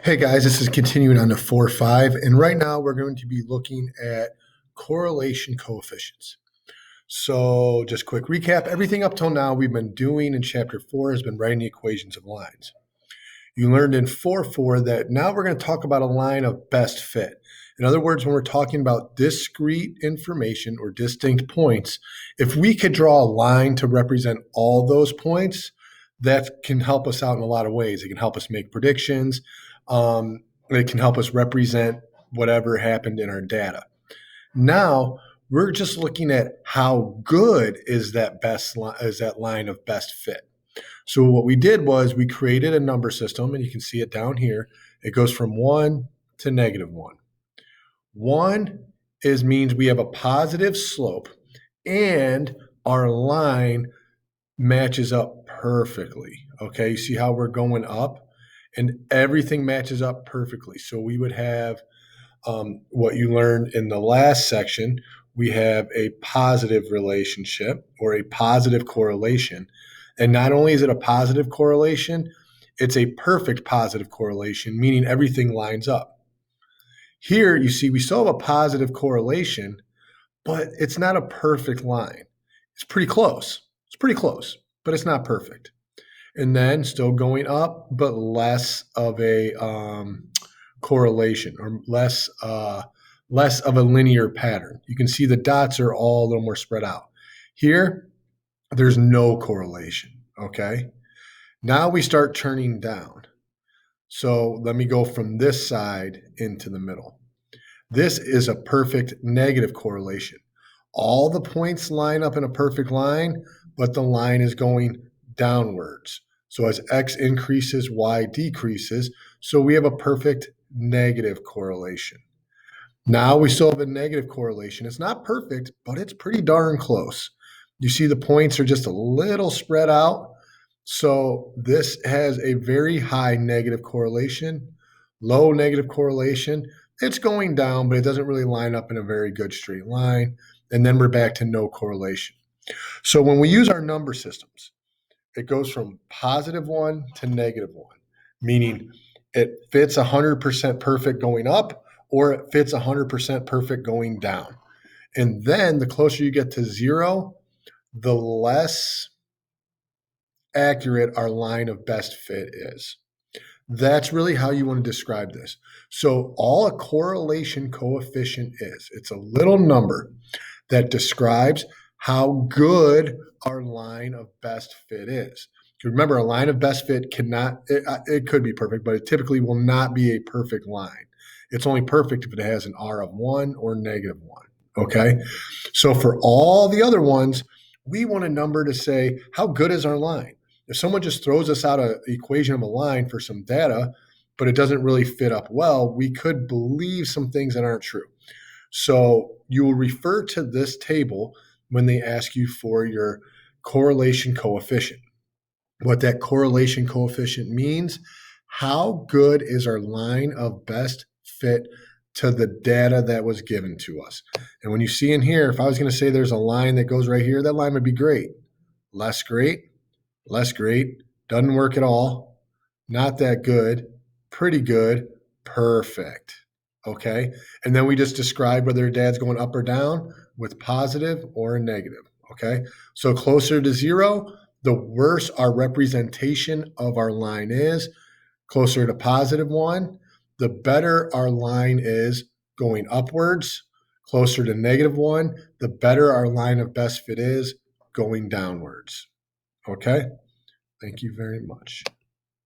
Hey guys, this is continuing on to 4.5, and right now we're going to be looking at correlation coefficients. So just quick recap, everything up till now we've been doing in chapter 4 has been writing the equations of lines. You learned in 4.4 that now we're going to talk about a line of best fit. In other words, when we're talking about discrete information or distinct points, if we could draw a line to represent all those points, that can help us out in a lot of ways. It can help us make predictions. It can help us represent whatever happened in our data. Now we're just looking at how good is that line of best fit. So what we did was we created a number system, and you can see it down here. It goes from 1 to -1. 1 means we have a positive slope and our line matches up perfectly. Okay, you see how we're going up and everything matches up perfectly. So we would have what you learned in the last section. We have a positive relationship or a positive correlation. And not only is it a positive correlation, it's a perfect positive correlation, meaning everything lines up. Here, you see, we still have a positive correlation, but it's not a perfect line. It's pretty close. It's pretty close, but it's not perfect. And then still going up, but less of a correlation or less of a linear pattern. You can see the dots are all a little more spread out. Here, there's no correlation, okay? Now we start turning down. So let me go from this side into the middle. This is a perfect negative correlation. All the points line up in a perfect line, but the line is going downwards. So as x increases, y decreases. So we have a perfect negative correlation. Now we still have a negative correlation. It's not perfect, but it's pretty darn close. You see the points are just a little spread out. So this has a very high negative correlation, low negative correlation. It's going down, but it doesn't really line up in a very good straight line. And then we're back to no correlation. So when we use our number systems, it goes from +1 to -1, meaning it fits 100% perfect going up or it fits 100% perfect going down. And then the closer you get to 0, the less accurate our line of best fit is. That's really how you want to describe this. So all a correlation coefficient is, it's a little number that describes how good our line of best fit is. Remember, a line of best fit it could be perfect, but it typically will not be a perfect line. It's only perfect if it has an R of 1 or -1, okay? So for all the other ones, we want a number to say, how good is our line? If someone just throws us out an equation of a line for some data, but it doesn't really fit up well, we could believe some things that aren't true. So you will refer to this table when they ask you for your correlation coefficient. What that correlation coefficient means, how good is our line of best fit to the data that was given to us. And when you see in here, if I was going to say there's a line that goes right here, that line would be great. Less great, less great, doesn't work at all, not that good, pretty good, perfect. Okay. And then we just describe whether your dad's going up or down with positive or a negative. Okay. So closer to 0, the worse our representation of our line is. Closer to +1, the better our line is going upwards. Closer to -1, the better our line of best fit is going downwards. Okay. Thank you very much.